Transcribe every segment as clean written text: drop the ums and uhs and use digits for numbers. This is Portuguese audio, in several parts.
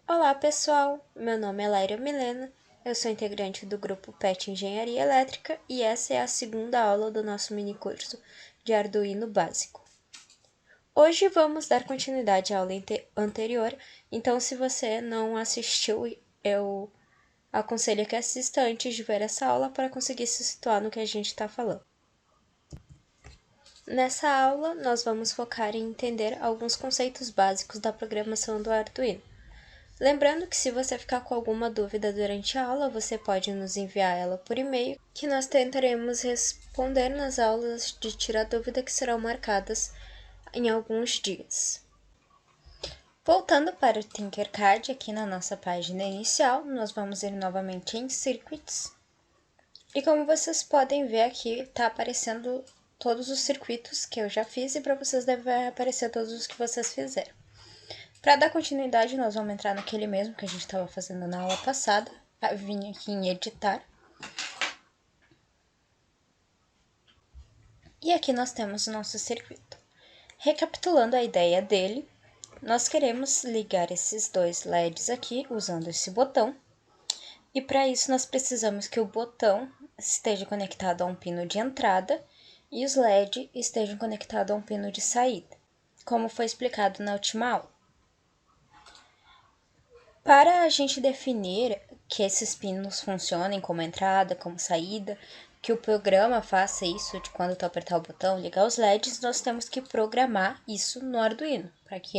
Olá pessoal, meu nome é Laira Milena, eu sou integrante do grupo PET Engenharia Elétrica e essa é a segunda aula do nosso minicurso de Arduino básico. Hoje vamos dar continuidade à aula anterior, então se você não assistiu, eu aconselho que assista antes de ver essa aula para conseguir se situar no que a gente está falando. Nessa aula, nós vamos focar em entender alguns conceitos básicos da programação do Arduino. Lembrando que se você ficar com alguma dúvida durante a aula, você pode nos enviar ela por e-mail, que nós tentaremos responder nas aulas de tirar dúvida que serão marcadas em alguns dias. Voltando para o Tinkercad, aqui na nossa página inicial, nós vamos ir novamente em Circuits. E como vocês podem ver aqui, está aparecendo todos os circuitos que eu já fiz e para vocês devem aparecer todos os que vocês fizeram. Para dar continuidade, nós vamos entrar naquele mesmo que a gente estava fazendo na aula passada. Vim aqui em editar. E aqui nós temos o nosso circuito. Recapitulando a ideia dele, nós queremos ligar esses dois LEDs aqui usando esse botão. E para isso nós precisamos que o botão esteja conectado a um pino de entrada e os LEDs estejam conectados a um pino de saída, como foi explicado na última aula. Para a gente definir que esses pinos funcionem como entrada, como saída, que o programa faça isso de quando tu apertar o botão, ligar os LEDs, nós temos que programar isso no Arduino, para que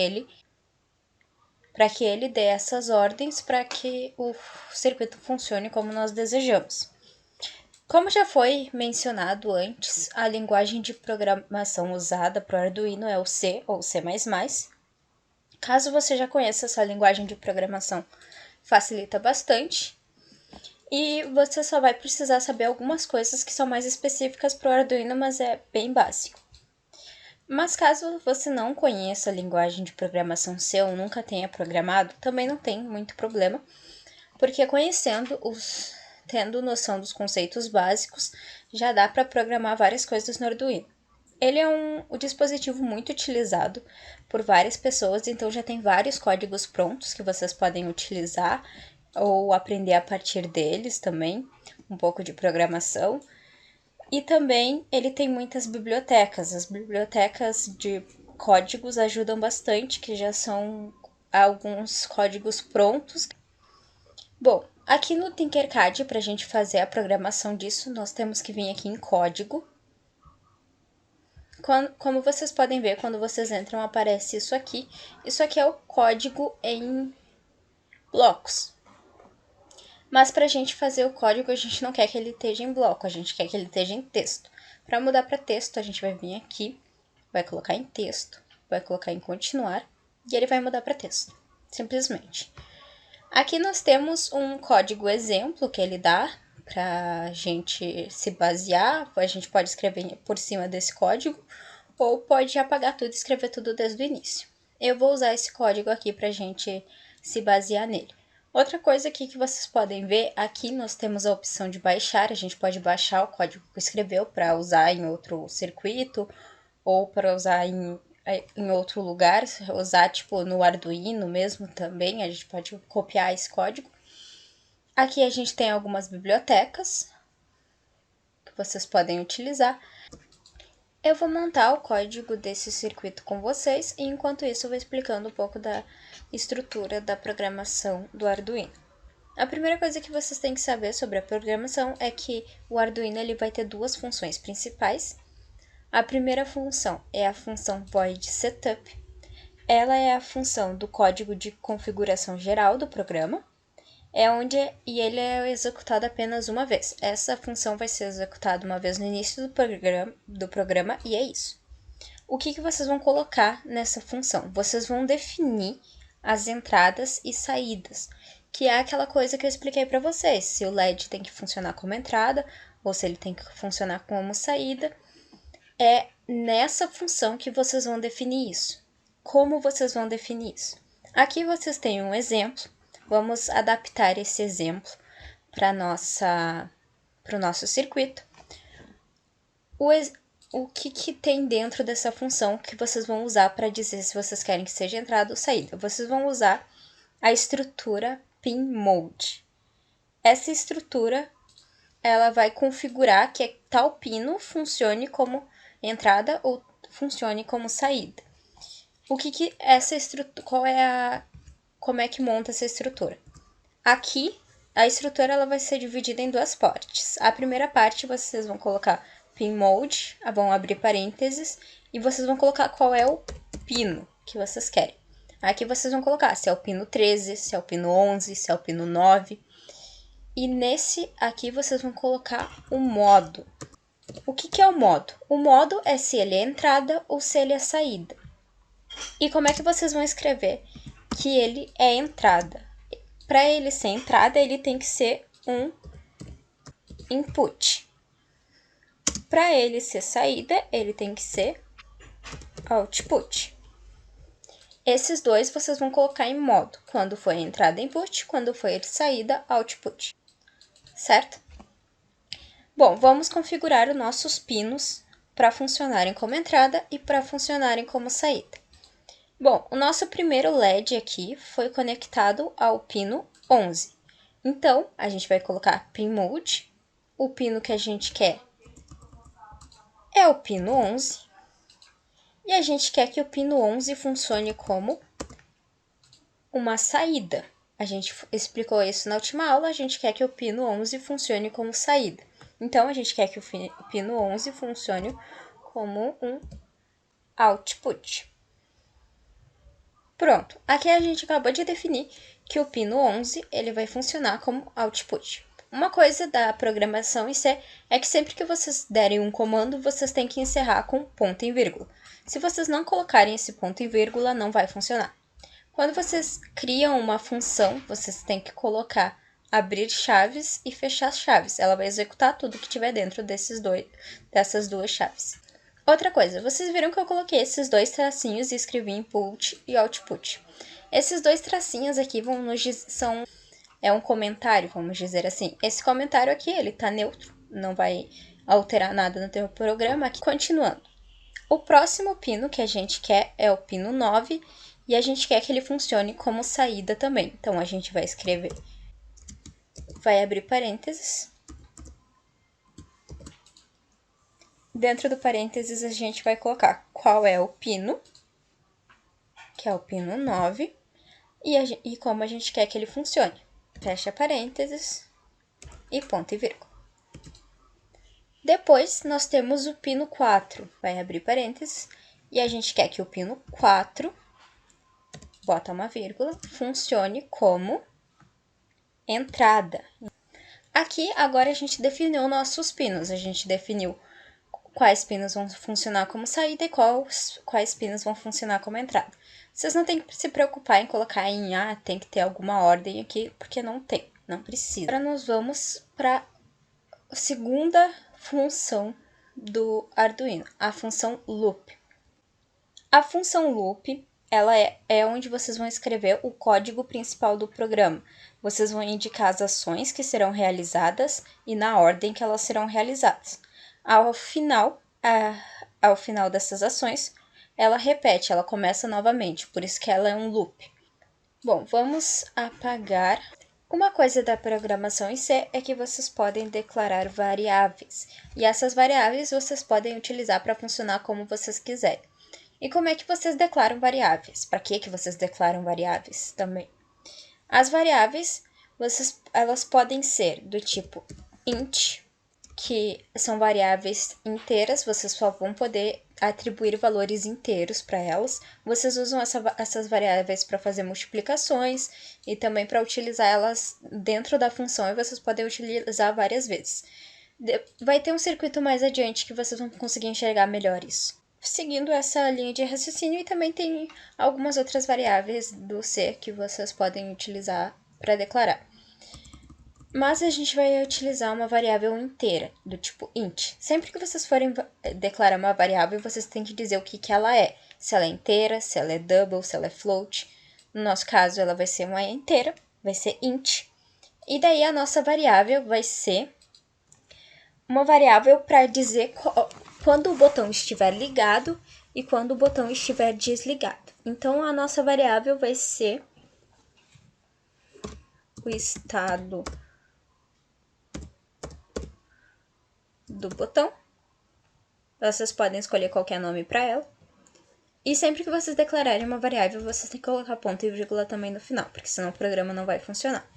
ele dê essas ordens para que o circuito funcione como nós desejamos. Como já foi mencionado antes, a linguagem de programação usada para o Arduino é o C ou C++. Caso você já conheça essa linguagem de programação, facilita bastante. E você só vai precisar saber algumas coisas que são mais específicas para o Arduino, mas é bem básico. Mas caso você não conheça a linguagem de programação C ou nunca tenha programado, também não tem muito problema, porque tendo noção dos conceitos básicos, já dá para programar várias coisas no Arduino. Ele é um dispositivo muito utilizado por várias pessoas, então já tem vários códigos prontos que vocês podem utilizar ou aprender a partir deles também, um pouco de programação. E também ele tem muitas bibliotecas. As bibliotecas de códigos ajudam bastante, que já são alguns códigos prontos. Bom, aqui no Tinkercad, para a gente fazer a programação disso, nós temos que vir aqui em código. Como vocês podem ver, quando vocês entram, aparece isso aqui. Isso aqui é o código em blocos. Mas para a gente fazer o código, a gente não quer que ele esteja em bloco, a gente quer que ele esteja em texto. Para mudar para texto, a gente vai vir aqui, vai colocar em texto, vai colocar em continuar, e ele vai mudar para texto, simplesmente. Aqui nós temos um código exemplo que ele dá para a gente se basear, a gente pode escrever por cima desse código, ou pode apagar tudo e escrever tudo desde o início. Eu vou usar esse código aqui para a gente se basear nele. Outra coisa aqui que vocês podem ver, aqui nós temos a opção de baixar, a gente pode baixar o código que escreveu para usar em outro circuito, ou para usar em outro lugar, usar tipo no Arduino mesmo também, a gente pode copiar esse código. Aqui a gente tem algumas bibliotecas que vocês podem utilizar. Eu vou montar o código desse circuito com vocês e enquanto isso eu vou explicando um pouco da estrutura da programação do Arduino. A primeira coisa que vocês têm que saber sobre a programação é que o Arduino ele vai ter duas funções principais. A primeira função é a função void setup. Ela é a função do código de configuração geral do programa. E ele é executado apenas uma vez. Essa função vai ser executada uma vez no início do programa e é isso. O que vocês vão colocar nessa função? Vocês vão definir as entradas e saídas, que é aquela coisa que eu expliquei para vocês. Se o LED tem que funcionar como entrada ou se ele tem que funcionar como saída. É nessa função que vocês vão definir isso. Como vocês vão definir isso? Aqui vocês têm um exemplo. Vamos adaptar esse exemplo para o nosso circuito. O que tem dentro dessa função que vocês vão usar para dizer se vocês querem que seja entrada ou saída? Vocês vão usar a estrutura pinMode. Essa estrutura, ela vai configurar que tal pino funcione como entrada ou funcione como saída. O que essa estrutura, como é que monta essa estrutura? Aqui, a estrutura ela vai ser dividida em duas partes. A primeira parte vocês vão colocar pinMode, vão abrir parênteses, e vocês vão colocar qual é o pino que vocês querem. Aqui vocês vão colocar se é o pino 13, se é o pino 11, se é o pino 9. E nesse aqui vocês vão colocar o modo. O que é o modo? O modo é se ele é entrada ou se ele é saída. E como é que vocês vão escrever que ele é entrada? Para ele ser entrada, ele tem que ser um input. Para ele ser saída, ele tem que ser output. Esses dois vocês vão colocar em modo, quando for entrada input, quando for saída output, certo? Bom, vamos configurar os nossos pinos para funcionarem como entrada e para funcionarem como saída. Bom, o nosso primeiro LED aqui foi conectado ao pino 11. Então, a gente vai colocar pinMode, o pino que a gente quer é o pino 11, e a gente quer que o pino 11 funcione como uma saída. A gente explicou isso na última aula, a gente quer que o pino 11 funcione como saída. Então, a gente quer que o pino 11 funcione como um output. Pronto, aqui a gente acabou de definir que o pino 11 ele vai funcionar como output. Uma coisa da programação em C é que sempre que vocês derem um comando, vocês têm que encerrar com ponto e vírgula. Se vocês não colocarem esse ponto e vírgula, não vai funcionar. Quando vocês criam uma função, vocês têm que colocar abrir chaves e fechar chaves. Ela vai executar tudo que tiver dentro dessas duas chaves. Outra coisa, vocês viram que eu coloquei esses dois tracinhos e escrevi input e output. Esses dois tracinhos aqui é um comentário, vamos dizer assim. Esse comentário aqui, ele tá neutro, não vai alterar nada no teu programa. Aqui, continuando. O próximo pino que a gente quer é o pino 9 e a gente quer que ele funcione como saída também. Então, a gente vai escrever, vai abrir parênteses. Dentro do parênteses, a gente vai colocar qual é o pino, que é o pino 9, e como a gente quer que ele funcione. Fecha parênteses e ponto e vírgula. Depois, nós temos o pino 4, vai abrir parênteses, e a gente quer que o pino 4, bota uma vírgula, funcione como entrada. Aqui, agora a gente definiu nossos pinos, a gente definiu quais pinos vão funcionar como saída e quais pinos vão funcionar como entrada. Vocês não tem que se preocupar em colocar tem que ter alguma ordem aqui, porque não tem, não precisa. Agora nós vamos para a segunda função do Arduino, a função loop. A função loop, ela é onde vocês vão escrever o código principal do programa. Vocês vão indicar as ações que serão realizadas e na ordem que elas serão realizadas. Ao final dessas ações, ela repete, ela começa novamente, por isso que ela é um loop. Bom, vamos apagar. Uma coisa da programação em C é que vocês podem declarar variáveis, e essas variáveis vocês podem utilizar para funcionar como vocês quiserem. E como é que vocês declaram variáveis? Para que vocês declaram variáveis também? As variáveis, elas podem ser do tipo int, que são variáveis inteiras, vocês só vão poder atribuir valores inteiros para elas. Vocês usam essas variáveis para fazer multiplicações e também para utilizar elas dentro da função, e vocês podem utilizar várias vezes. Vai ter um circuito mais adiante que vocês vão conseguir enxergar melhor isso. Seguindo essa linha de raciocínio, e também tem algumas outras variáveis do C que vocês podem utilizar para declarar. Mas a gente vai utilizar uma variável inteira, do tipo int. Sempre que vocês forem declarar uma variável, vocês têm que dizer o que ela é. Se ela é inteira, se ela é double, se ela é float. No nosso caso, ela vai ser uma inteira, vai ser int. E daí a nossa variável vai ser uma variável para dizer quando o botão estiver ligado e quando o botão estiver desligado. Então, a nossa variável vai ser o estado do botão. Vocês podem escolher qualquer nome para ela. E sempre que vocês declararem uma variável, vocês têm que colocar ponto e vírgula também no final, porque senão o programa não vai funcionar.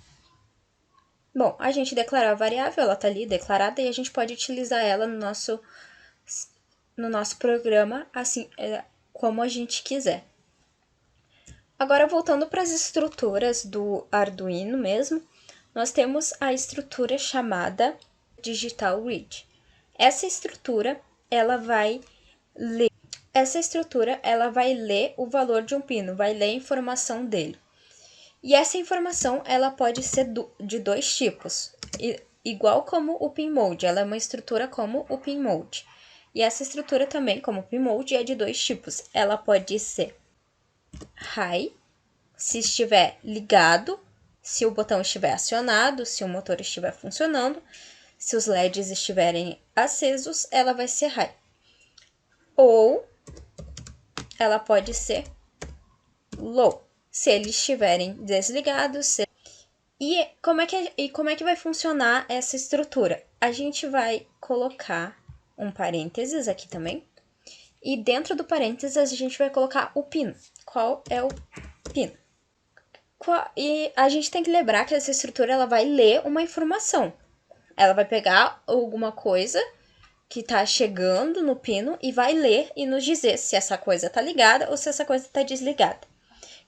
Bom, a gente declarou a variável, ela está ali declarada, e a gente pode utilizar ela no nosso programa assim como a gente quiser. Agora, voltando para as estruturas do Arduino mesmo, nós temos a estrutura chamada Digital Read. Essa estrutura, ela vai ler o valor de um pino, vai ler a informação dele. E essa informação, ela pode ser de dois tipos, igual como o pinmode, ela é uma estrutura como o pinmode. E essa estrutura também, como o pinmode, é de dois tipos. Ela pode ser high, se estiver ligado, se o botão estiver acionado, se o motor estiver funcionando, se os LEDs estiverem acesos, ela vai ser high. Ou ela pode ser low, se eles estiverem desligados. E como é que vai funcionar essa estrutura? A gente vai colocar um parênteses aqui também. E dentro do parênteses a gente vai colocar o pino. Qual é o pino? E a gente tem que lembrar que essa estrutura ela vai ler uma informação. Ela vai pegar alguma coisa que está chegando no pino e vai ler e nos dizer se essa coisa está ligada ou se essa coisa está desligada.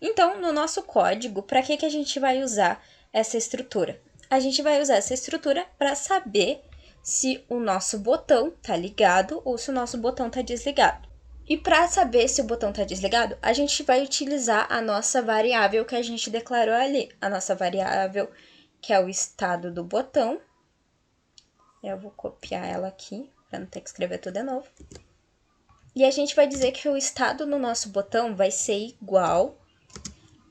Então, no nosso código, para que a gente vai usar essa estrutura? A gente vai usar essa estrutura para saber se o nosso botão está ligado ou se o nosso botão está desligado. E para saber se o botão está desligado, a gente vai utilizar a nossa variável que a gente declarou ali. A nossa variável, que é o estado do botão. Eu vou copiar ela aqui, para não ter que escrever tudo de novo. E a gente vai dizer que o estado no nosso botão vai ser igual.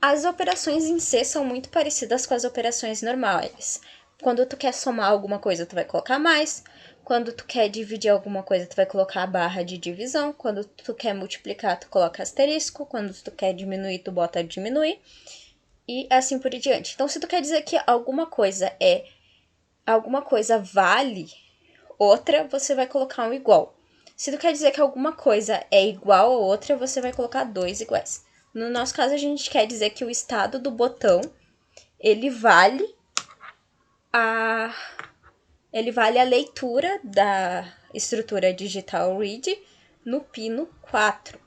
As operações em C são muito parecidas com as operações normais. Quando tu quer somar alguma coisa, tu vai colocar mais. Quando tu quer dividir alguma coisa, tu vai colocar a barra de divisão. Quando tu quer multiplicar, tu coloca asterisco. Quando tu quer diminuir, tu bota diminuir. E assim por diante. Então, se tu quer dizer que alguma coisa vale outra, você vai colocar um igual. Se tu quer dizer que alguma coisa é igual a outra, você vai colocar dois iguais. No nosso caso, a gente quer dizer que o estado do botão, ele vale a leitura da estrutura digital read no pino 4.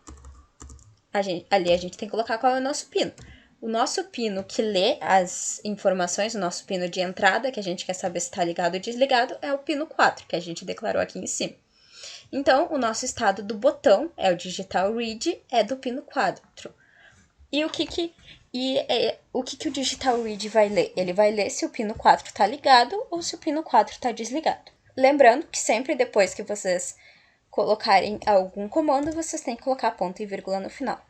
Ali a gente tem que colocar qual é o nosso pino. O nosso pino que lê as informações, o nosso pino de entrada, que a gente quer saber se está ligado ou desligado, é o pino 4, que a gente declarou aqui em cima. Então, o nosso estado do botão é o digital read, é do pino 4. E o que o digital read vai ler? Ele vai ler se o pino 4 está ligado ou se o pino 4 está desligado. Lembrando que sempre depois que vocês colocarem algum comando, vocês têm que colocar ponto e vírgula no final.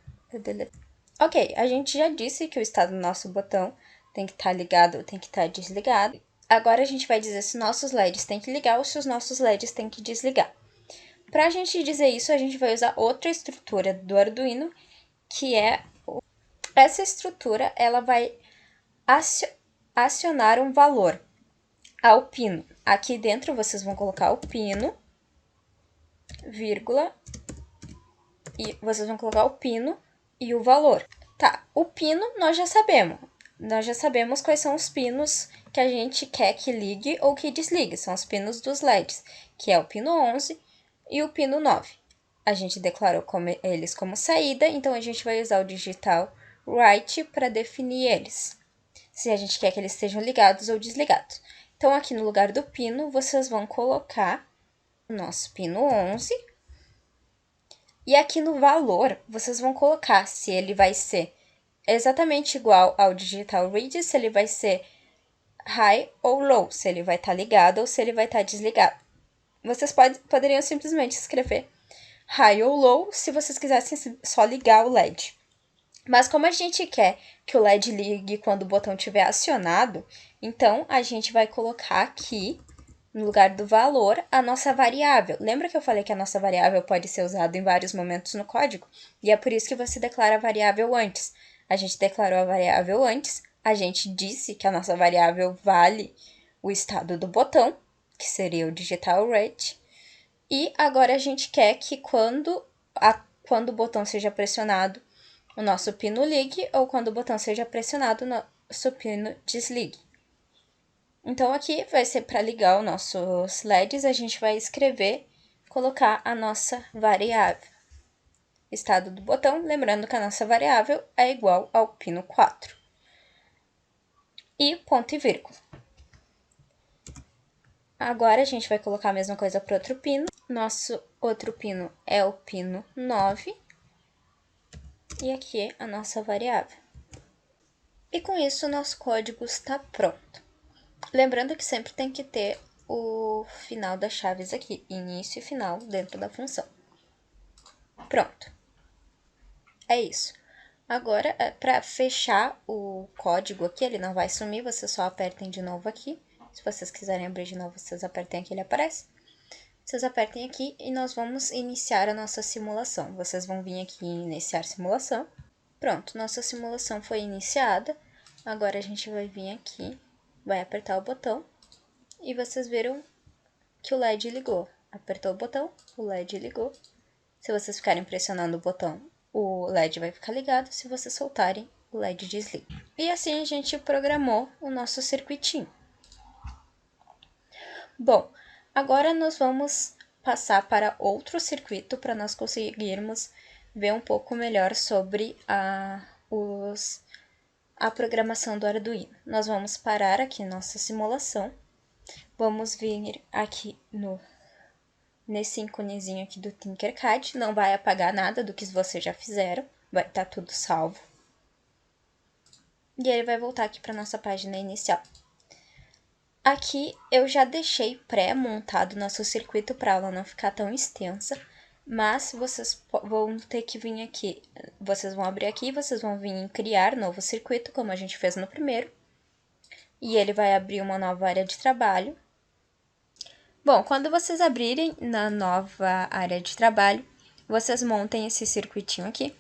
Ok, a gente já disse que o estado do nosso botão tem que estar ligado ou tem que estar desligado. Agora a gente vai dizer se nossos LEDs têm que ligar ou se os nossos LEDs têm que desligar. Para a gente dizer isso, a gente vai usar outra estrutura do Arduino, que é essa estrutura, ela vai acionar um valor ao pino. Aqui dentro vocês vão colocar o pino, vírgula, e vocês vão colocar o pino e o valor. Tá, o pino nós já sabemos. Nós já sabemos quais são os pinos que a gente quer que ligue ou que desligue. São os pinos dos LEDs, que é o pino 11 e o pino 9. A gente declarou eles como saída, então a gente vai usar o digital write para definir eles, se a gente quer que eles estejam ligados ou desligados. Então, aqui no lugar do pino, vocês vão colocar o nosso pino 11. E aqui no valor, vocês vão colocar se ele vai ser exatamente igual ao digital read, se ele vai ser high ou low, se ele vai estar ligado ou se ele vai estar desligado. Vocês poderiam simplesmente escrever high ou low se vocês quisessem só ligar o LED. Mas como a gente quer que o LED ligue quando o botão estiver acionado, então a gente vai colocar aqui, no lugar do valor, a nossa variável. Lembra que eu falei que a nossa variável pode ser usada em vários momentos no código? E é por isso que você declara a variável antes. A gente declarou a variável antes a gente disse que a nossa variável vale o estado do botão, que seria o digital rate. E agora a gente quer que quando o botão seja pressionado, o nosso pino ligue, ou quando o botão seja pressionado, o nosso pino desligue. Então, aqui vai ser para ligar os nossos LEDs, a gente vai escrever, colocar a nossa variável. Estado do botão, lembrando que a nossa variável é igual ao pino 4. E ponto e vírgula. Agora, a gente vai colocar a mesma coisa para outro pino. Nosso outro pino é o pino 9. E aqui a nossa variável. E com isso, o nosso código está pronto. Lembrando que sempre tem que ter o final das chaves aqui, início e final dentro da função. Pronto. É isso. Agora, para fechar o código aqui, ele não vai sumir, vocês só apertem de novo aqui. Se vocês quiserem abrir de novo, vocês apertem aqui, ele aparece. Vocês apertem aqui e nós vamos iniciar a nossa simulação. Vocês vão vir aqui em iniciar simulação. Pronto, nossa simulação foi iniciada. Agora a gente vai vir aqui, vai apertar o botão e vocês viram que o LED ligou. Apertou o botão, o LED ligou. Se vocês ficarem pressionando o botão, o LED vai ficar ligado. Se vocês soltarem, o LED desliga. E assim a gente programou o nosso circuitinho. Bom, agora nós vamos passar para outro circuito para nós conseguirmos ver um pouco melhor sobre a programação do Arduino. Nós vamos parar aqui nossa simulação. Vamos vir aqui nesse íconezinho aqui do Tinkercad. Não vai apagar nada do que vocês já fizeram. Vai estar tudo salvo. E ele vai voltar aqui para nossa página inicial. Aqui eu já deixei pré-montado nosso circuito para ela não ficar tão extensa. Mas vocês vão ter que vir aqui, vocês vão abrir aqui, vocês vão vir em criar novo circuito, como a gente fez no primeiro. E ele vai abrir uma nova área de trabalho. Bom, quando vocês abrirem na nova área de trabalho, vocês montem esse circuitinho aqui.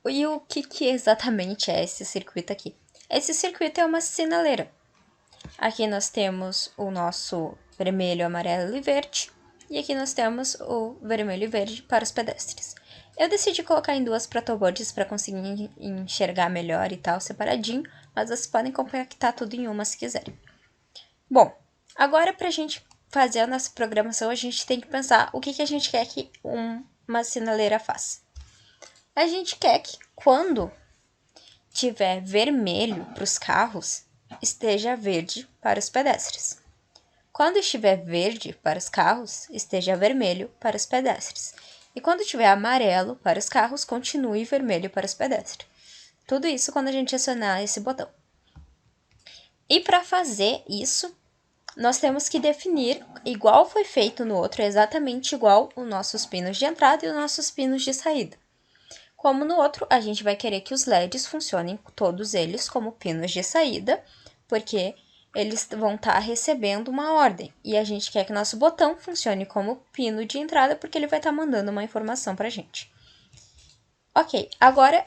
E o que exatamente é esse circuito aqui? Esse circuito é uma sinaleira. Aqui nós temos o nosso vermelho, amarelo e verde. E aqui nós temos o vermelho e verde para os pedestres. Eu decidi colocar em duas protoboards para conseguir enxergar melhor e tal, separadinho. Mas vocês podem compactar tudo em uma se quiserem. Bom, agora para a gente fazer a nossa programação, a gente tem que pensar o que a gente quer que uma sinaleira faça. A gente quer que quando tiver vermelho para os carros, esteja verde para os pedestres. Quando estiver verde para os carros, esteja vermelho para os pedestres. E quando estiver amarelo para os carros, continue vermelho para os pedestres. Tudo isso quando a gente acionar esse botão. E para fazer isso, nós temos que definir, igual foi feito no outro, exatamente igual os nossos pinos de entrada e os nossos pinos de saída. Como no outro, a gente vai querer que os LEDs funcionem, todos eles, como pinos de saída, porque eles vão estar recebendo uma ordem. E a gente quer que nosso botão funcione como pino de entrada, porque ele vai estar mandando uma informação para a gente. Ok, agora,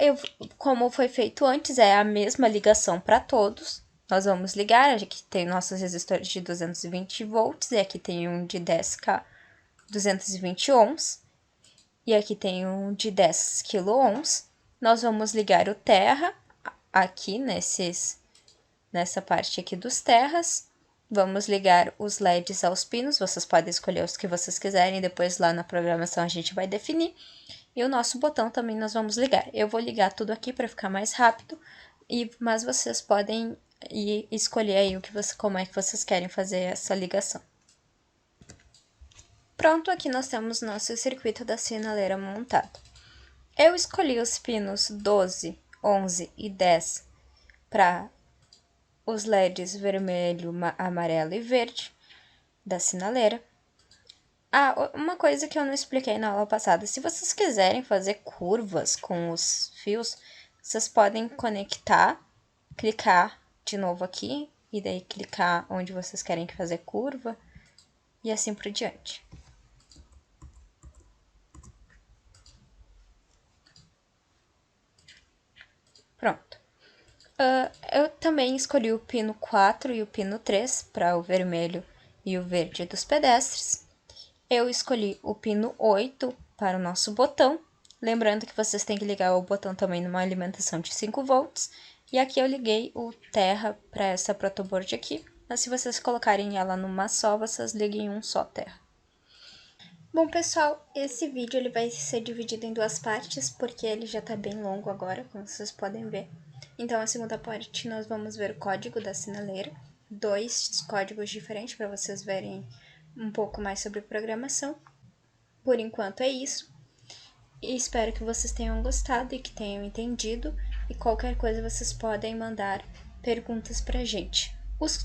como foi feito antes, é a mesma ligação para todos. Nós vamos ligar, aqui tem nossos resistores de 220 volts, e aqui tem um de 10K 220 ohms, e aqui tem um de 10 kΩ. Nós vamos ligar o terra aqui nessa parte aqui dos terras. Vamos ligar os LEDs aos pinos, vocês podem escolher os que vocês quiserem, depois lá na programação a gente vai definir. E o nosso botão também nós vamos ligar. Eu vou ligar tudo aqui para ficar mais rápido, mas vocês podem escolher aí como é que vocês querem fazer essa ligação. Pronto, aqui nós temos nosso circuito da sinaleira montado. Eu escolhi os pinos 12, 11 e 10 para os LEDs vermelho, amarelo e verde da sinaleira. Uma coisa que eu não expliquei na aula passada, se vocês quiserem fazer curvas com os fios, vocês podem conectar, clicar de novo aqui, e daí clicar onde vocês querem fazer curva, e assim por diante. Pronto. Eu também escolhi o pino 4 e o pino 3 para o vermelho e o verde dos pedestres. Eu escolhi o pino 8 para o nosso botão. Lembrando que vocês têm que ligar o botão também numa alimentação de 5 volts. E aqui eu liguei o terra para essa protoboard aqui. Mas se vocês colocarem ela numa só, vocês liguem um só terra. Bom, pessoal, esse vídeo ele vai ser dividido em duas partes, porque ele já tá bem longo agora, como vocês podem ver. Então, a segunda parte nós vamos ver o código da sinaleira, 2 códigos diferentes para vocês verem um pouco mais sobre programação. Por enquanto é isso. E espero que vocês tenham gostado e que tenham entendido. E qualquer coisa vocês podem mandar perguntas pra gente.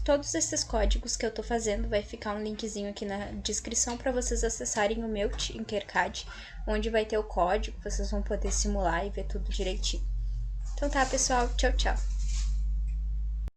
Todos esses códigos que eu tô fazendo, vai ficar um linkzinho aqui na descrição para vocês acessarem o meu Tinkercad, onde vai ter o código, vocês vão poder simular e ver tudo direitinho. Então tá, pessoal, tchau, tchau!